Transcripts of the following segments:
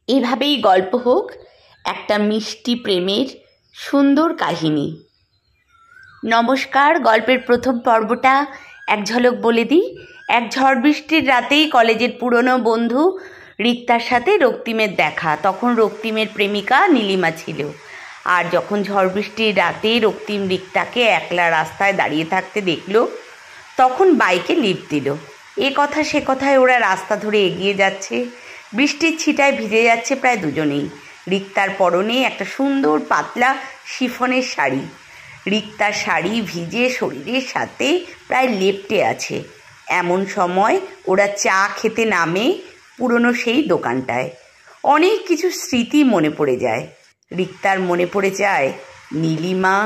এভাবেই গল্প হোক একটা মিষ্টি প্রেমের সুন্দর কাহিনী। নমস্কার, গল্পের প্রথম পর্বটা এক ঝলক বলে দিই। এক ঝড় বৃষ্টির রাতেই কলেজের পুরনো বন্ধু রিক্তার সাথে রক্তিমের দেখা। তখন রক্তিমের প্রেমিকা নীলিমা ছিল। আর যখন ঝড় বৃষ্টির রাতে রক্তিম রিক্তাকে একলা রাস্তায় দাঁড়িয়ে থাকতে দেখল, তখন বাইকে লিফট দিল। এ কথা সে কথায় ওরা রাস্তা ধরে এগিয়ে যাচ্ছে। বৃষ্টির ছিটায় ভিজে যাচ্ছে প্রায় দুজনেই। রিক্তার পরনে একটা সুন্দর পাতলা শিফনের শাড়ি। রিক্তার শাড়ি ভিজে শরীরের সাথে প্রায় লেপ্টে আছে। এমন সময় ওরা চা খেতে নামে পুরনো সেই দোকানটায়। অনেক কিছু স্মৃতি মনে পড়ে যায়। রিক্তার মনে পড়ে যায় নীলিমা,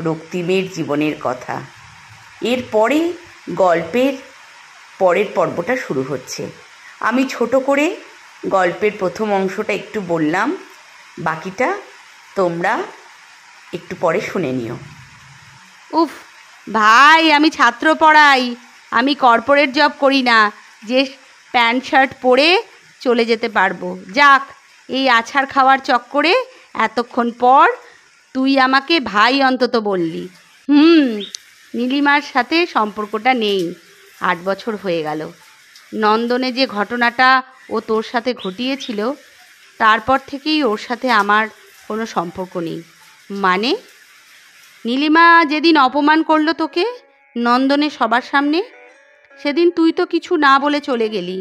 রক্তিমের জীবনের কথা। এরপরে গল্পের পরের পর্বটা শুরু হচ্ছে। আমি ছোট করে গল্পের প্রথম অংশটা একটু বললাম, বাকিটা তোমরা একটু পরে শুনে নিও। উফ ভাই, আমি ছাত্র পড়াই, আমি কর্পোরেট জব করি না যে প্যান্ট শার্ট পরে চলে যেতে পারবো। যাক, এই আছাড় খাওয়ার চক্করে এতক্ষণ পর তুই আমাকে ভাই অন্তত বললি। নীলিমার সাথে সম্পর্কটা নেই, 8 বছর হয়ে গেল। নন্দনে যে ঘটনাটা ও তোর সাথে ঘটিয়েছিল, তারপর থেকেই ওর সাথে আমার কোনো সম্পর্ক নেই। মানে? নীলিমা যেদিন অপমান করলো তোকে নন্দনে সবার সামনে, সেদিন তুই তো কিছু না বলে চলে গেলি।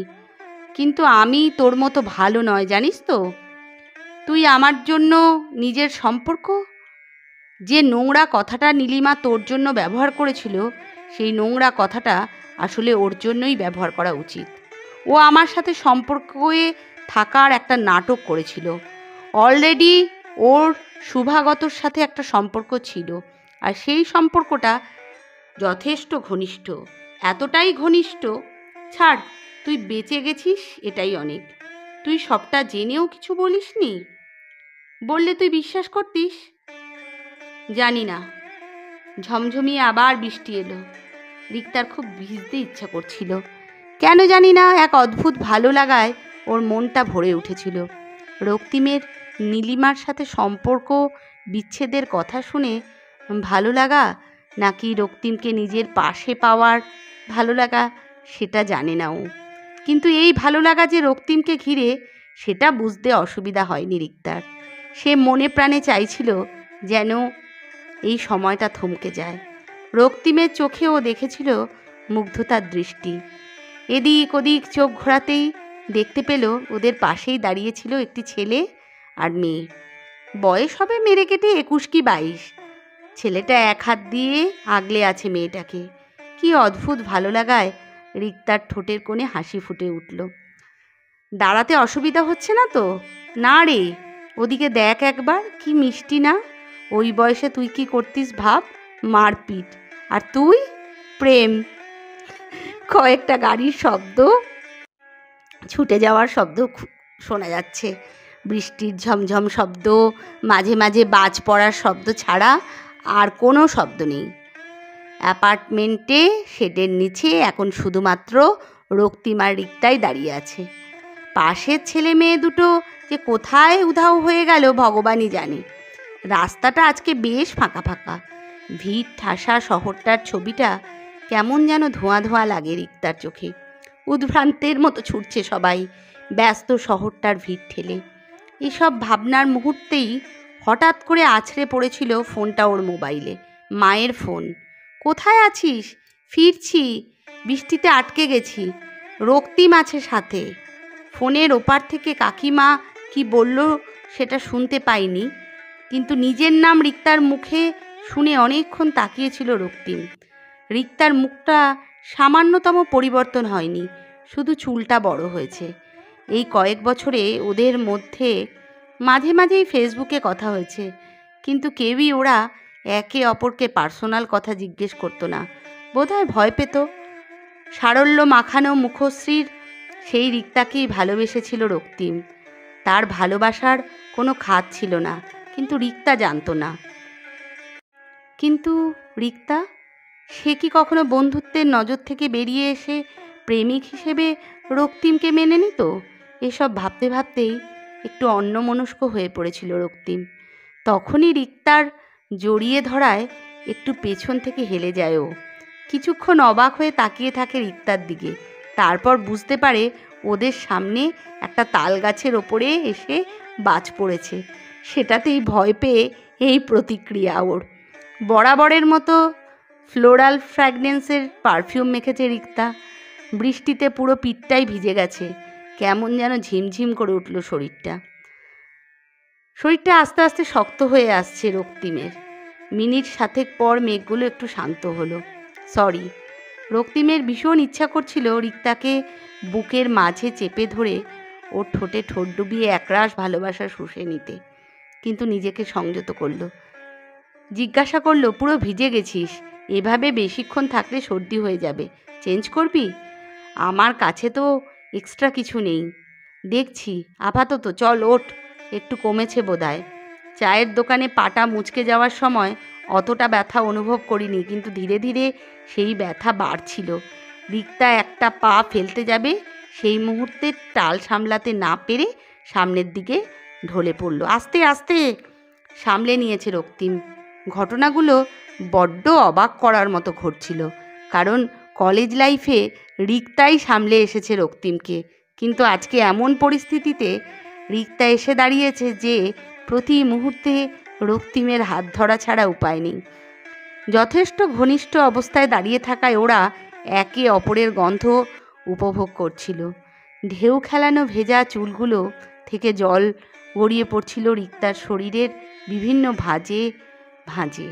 কিন্তু আমি তোর মতো ভালো নয়, জানিস তো। তুই আমার জন্য নিজের সম্পর্ক, যে নোংরা কথাটা নীলিমা তোর জন্য ব্যবহার করেছিল, সেই নোংরা কথাটা আসলে ওর জন্যই ব্যবহার করা উচিত। ও আমার সাথে সম্পর্কে থাকার একটা নাটক করেছিল। অলরেডি ওর শুভাগতর সাথে একটা সম্পর্ক ছিল, আর সেই সম্পর্কটা যথেষ্ট ঘনিষ্ঠ। এতটাই ঘনিষ্ঠ, ছাড়, তুই বেঁচে গেছিস এটাই অনেক। তুই সবটা জেনেও কিছু বলিসনি। বললে তুই বিশ্বাস করতিস? জানি না। ঝমঝমিয়ে আবার বৃষ্টি এলো। রিক্তার খুব ভিজতে ইচ্ছা করছিল। কেন জানি না, এক অদ্ভুত ভালো লাগায় ওর মনটা ভরে উঠেছিল। রক্তিমের নীলিমার সাথে সম্পর্ক বিচ্ছেদের কথা শুনে ভালো লাগা, নাকি রক্তিমকে নিজের পাশে পাওয়ার ভালো লাগা, সেটা জানে না ও। কিন্তু এই ভালো লাগা যে রক্তিমকে ঘিরে, সেটা বুঝতে অসুবিধা হয়নি রিক্তার। সে মনে প্রাণে চাইছিল যেন এই সময়টা থমকে যায়। রক্তিমের চোখেও দেখেছিল মুগ্ধতার দৃষ্টি। এদিক ওদিক চোখ ঘোরাতেই দেখতে পেল ওদের পাশেই দাঁড়িয়েছিল একটি ছেলে আর মেয়ে। বয়স হবে মেরে কেটে 21 কি 22। ছেলেটা এক হাত দিয়ে আগলে আছে মেয়েটাকে। কি অদ্ভুত ভালো লাগায় রিক্তার ঠোঁটের কোণে হাসি ফুটে উঠল। দাঁড়াতে অসুবিধা হচ্ছে না তো? না রে, ওদিকে দেখ একবার, কি মিষ্টি না। ওই বয়সে তুই কি করতিস ভাব? মারপিট। আর তুই প্রেম। কয়েকটা গাড়ির শব্দ, ছুটে যাওয়ার শব্দ শোনা যাচ্ছে। বৃষ্টির ঝমঝম শব্দ, মাঝে মাঝে বাজ পড়ার শব্দ ছাড়া আর কোনো শব্দ নেই। অ্যাপার্টমেন্টে শেডের নিচে এখন শুধুমাত্র রক্তিম আর রিক্তাই দাঁড়িয়ে আছে। পাশের ছেলে মেয়ে দুটো যে কোথায় উধাও হয়ে গেল ভগবানই জানে। রাস্তাটা আজকে বেশ ফাঁকা ফাঁকা। ভিড় ঠাসা শহরটার ছবিটা কেমন যেন ধোঁয়া ধোঁয়া লাগে রিক্তার চোখে। উদ্ভ্রান্তের মতো ছুটছে সবাই ব্যস্ত শহরটার ভিড় ঠেলে। এসব ভাবনার মুহূর্তেই হঠাৎ করে আছড়ে পড়েছিল ফোনটা ওর মোবাইলে। মায়ের ফোন। কোথায় আছিস? ফিরছি, বৃষ্টিতে আটকে গেছি, রক্তিম আছে সাথে। ফোনের ওপার থেকে কাকিমা কি বলল সেটা শুনতে পাইনি, কিন্তু নিজের নাম রিক্তার মুখে শুনে অনেকক্ষণ তাকিয়েছিল রক্তিম। রিক্তার মুখটা সামান্যতম পরিবর্তন হয়নি, শুধু চুলটা বড় হয়েছে। এই কয়েক বছরে ওদের মধ্যে মাঝে মাঝেই ফেসবুকে কথা হয়েছে, কিন্তু কেউই ওরা একে অপরকে পার্সোনাল কথা জিজ্ঞেস করতো না। বোধহয় ভয় পেত। সারল্য মাখানো মুখশ্রীর সেই রিক্তাকেই ভালোবেসেছিল রক্তিম। তার ভালোবাসার কোনো খাত ছিল না, কিন্তু রিক্তা জানতো না। কিন্তু রিক্তা, সে কি কখনো বন্ধুত্বের নজর থেকে বেরিয়ে এসে প্রেমিক হিসেবে রক্তিমকে মেনে নিত? এসব ভাবতে ভাবতেই একটু অন্যমনস্ক হয়ে পড়েছিল রক্তিম। তখনই রিক্তার জড়িয়ে ধরায় একটু পেছন থেকে হেলে যায় ও। কিছুক্ষণ অবাক হয়ে তাকিয়ে থাকে রিক্তার দিকে, তারপর বুঝতে পারে ওদের সামনে একটা তাল গাছের ওপরে এসে বাজ পড়েছে। সেটাতেই ভয় পেয়ে এই প্রতিক্রিয়া ওর। বরাবরের মতো ফ্লোরাল ফ্র্যাগনেন্সের পারফিউম মেখেছে রিক্তা। বৃষ্টিতে পুরো পিঠটাই ভিজে গেছে, কেমন যেন ঝিমঝিম করে উঠল শরীরটা। আস্তে আস্তে শক্ত হয়ে আসছে রক্তিমের। মিনিট 7 পর মেঘগুলো একটু শান্ত হলো। রক্তিমের ভীষণ ইচ্ছা করছিল রিক্তাকে বুকের মাঝে চেপে ধরে ওর ঠোঁটে ঠোঁট ডুবিয়ে একরাশ ভালোবাসা শুষে নিতে, কিন্তু নিজেকে সংযত করল। জিজ্ঞাসা করলো, পুরো ভিজে গেছিস, এভাবে বেশিক্ষণ থাকলে সর্দি হয়ে যাবে, চেঞ্জ করবি? আমার কাছে তো এক্সট্রা কিছু নেই, দেখছি, আপাতত চল ওঠ, একটু কমেছে বোধহয়। চায়ের দোকানে পাটা মুচকে যাওয়ার সময় অতটা ব্যথা অনুভব করিনি, কিন্তু ধীরে ধীরে সেই ব্যথা বাড়ছিল। রিক্তা একটা পা ফেলতে যাবে, সেই মুহূর্তে টাল সামলাতে না পেরে সামনের দিকে ঢলে পড়ল। আস্তে আস্তে সামলে নিয়েছে রক্তিম। ঘটনাগুলো বড্ড অবাক করার মতো ঘটছিল, কারণ কলেজ লাইফে রিক্তাই সামলে এসেছে রক্তিমকে, কিন্তু আজকে এমন পরিস্থিতিতে রিক্তা এসে দাঁড়িয়েছে যে প্রতি মুহূর্তে রক্তিমের হাত ধরা ছাড়া উপায় নেই। যথেষ্ট ঘনিষ্ঠ অবস্থায় দাঁড়িয়ে থাকায় ওরা একে অপরের গন্ধ উপভোগ করছিল। ঢেউ খেলানো ভেজা চুলগুলো থেকে জল গড়িয়ে পড়ছিল রিক্তার শরীরের বিভিন্ন ভাঁজে ভাঁজে।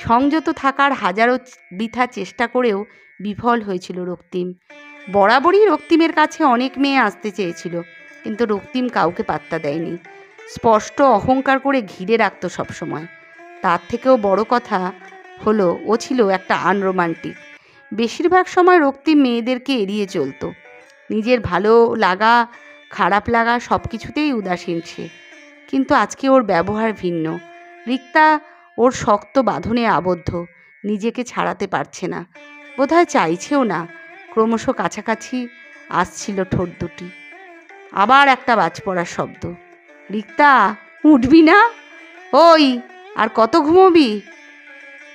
সংযত থাকার হাজারো বৃথা চেষ্টা করেও বিফল হয়েছিল রক্তিম। বরাবরই রক্তিমের কাছে অনেক মেয়ে আসতে চেয়েছিল, কিন্তু রক্তিম কাউকে পাত্তা দেয়নি। স্পষ্ট অহংকার করে ঘিরে রাখত সবসময়। তার থেকেও বড় কথা হলো ও ছিল একটা আনরোমান্টিক। বেশিরভাগ সময় রক্তিম মেয়েদেরকে এড়িয়ে চলত। নিজের ভালো লাগা খারাপ লাগা সব কিছুতেই উদাসীন সে। কিন্তু আজকে ওর ব্যবহার ভিন্ন। রিক্তা ওর শক্ত বাঁধনে আবদ্ধ, নিজেকে ছাড়াতে পারছে না, বোধহয় চাইছেও না। ক্রমশ কাছাকাছি আসছিল ঠোঁট দুটি। আবার একটা বাজ পড়ার শব্দ। রিক্তা, উঠবি না? ওই, আর কত ঘুমোবি?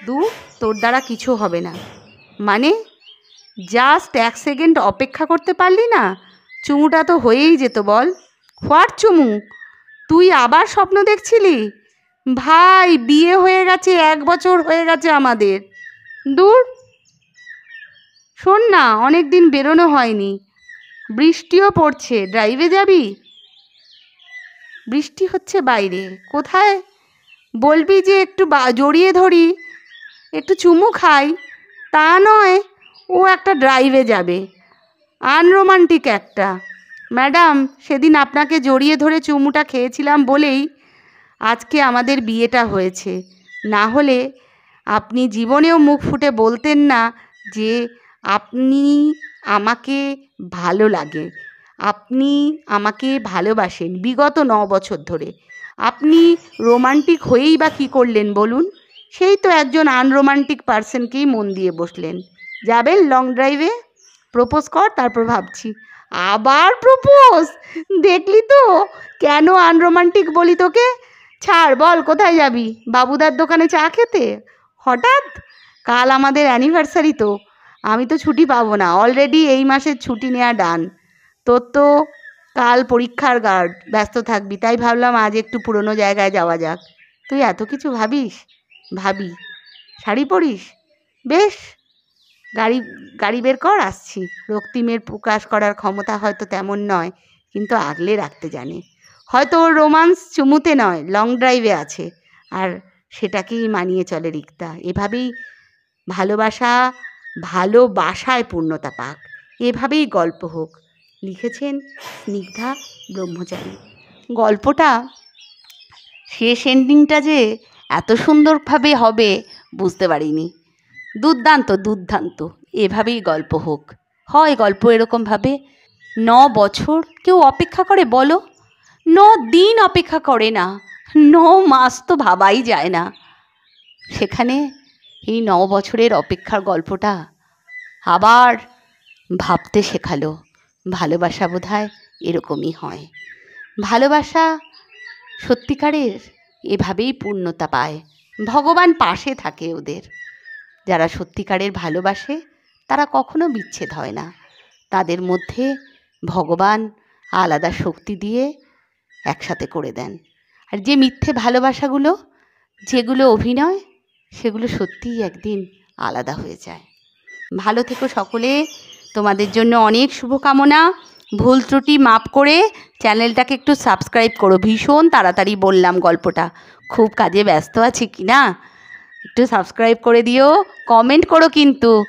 দূর, তোর দ্বারা কিছু হবে না। মানে? জাস্ট 1 সেকেন্ড অপেক্ষা করতে পারলি না? চুমুটা তো হয়েই যেত, বল। হোয়াট চুমু? তুই আবার স্বপ্ন দেখছিলি? ভাই, বিয়ে হয়ে গেছে, 1 বছর হয়ে গেছে আমাদের। দূর, শোন না, অনেক দিন বেরোনো হয়নি, বৃষ্টিও পড়ছে, ড্রাইভে যাবি? বৃষ্টি হচ্ছে বাইরে, কোথায়? বলবি যে একটু জড়িয়ে ধরি, একটু চুমু খাই, তা নয় ও একটা ড্রাইভে যাবে। আনরোমান্টিক একটা। ম্যাডাম, সেদিন আপনাকে জড়িয়ে ধরে চুমুটা খেয়েছিলাম বলেই আজকে আমাদের বিয়েটা হয়েছে, না হলে আপনি জীবনেও মুখ ফুটে বলতেন না যে আপনি আমাকে ভালো লাগে, আপনি আমাকে ভালোবাসেন বিগত 9 বছর ধরে। আপনি রোমান্টিক হয়েই বা কী করলেন বলুন? সেই তো একজন আনরোমান্টিক পার্সনকেই মন দিয়ে বসলেন। যাবেন লং ড্রাইভে? প্রপোজ কর, তারপর ভাবছি। আবার প্রপোজ? দেখলি তো কেন আনরোমান্টিক বলি তোকে। ছাড়, বল কোথায় যাবি? বাবুদার দোকানে চা খেতে? হঠাৎ? কাল আমাদের অ্যানিভার্সারি তো, আমি তো ছুটি পাবো না, অলরেডি এই মাসের ছুটি নেওয়া ডান। তোর তো কাল পরীক্ষার গার্ড, ব্যস্ত থাকবি, তাই ভাবলাম আজ একটু পুরনো জায়গায় যাওয়া যাক। তুই এত কিছু ভাবিস? ভাবি। শাড়ি পরিস? বেশ, গাড়ি বের কর, আসছি। রক্তিমের প্রকাশ করার ক্ষমতা হয়তো তেমন নয়, কিন্তু আগলে রাখতে জানে। হয়তো ওর রোমান্স চুমুতে নয়, লং ড্রাইভে আছে, আর সেটাকেই মানিয়ে চলে রিক্তা। এভাবেই ভালোবাসায় পূর্ণতা পাক, এভাবেই গল্প হোক। লিখেছেন স্নিগ্ধা ব্রহ্মচারী। গল্পটা শেষ এন্ডিংটা যে এত সুন্দরভাবে হবে বুঝতে পারিনি। দুর্দান্ত দুর্দান্ত। এভাবেই গল্প হোক, হয় গল্প এরকমভাবে। 9 বছর কেউ অপেক্ষা করে বলো? 9 দিন অপেক্ষা করে না, 9 মাস তো ভাবাই যায় না। সেখানে এই 9 বছরের অপেক্ষার গল্পটা আবার ভাবতে শেখালো। ভালোবাসা বোধহয় এরকমই হয়। ভালোবাসা সত্যিকারের এভাবেই পূর্ণতা পায়, ভগবান পাশে থাকে ওদের। যারা সত্যিকারের ভালোবাসে তারা কখনো বিচ্ছেদ হয় না, তাদের মধ্যে ভগবান আলাদা শক্তি দিয়ে একসাথে করে দেন। আর যে মিথ্যে ভালোবাসাগুলো, যেগুলো অভিনয়, সেগুলো সত্যিই একদিন আলাদা হয়ে যায়। ভালো থেকো সকলে, তোমাদের জন্য অনেক শুভকামনা। ভুল ত্রুটি মাপ করে চ্যানেলটাকে একটু সাবস্ক্রাইব করো। ভীষণ তাড়াতাড়ি বললাম গল্পটা, খুব কাজে ব্যস্ত আছি কি না, একটু সাবস্ক্রাইব করে দিও, কমেন্ট করো কিন্তু।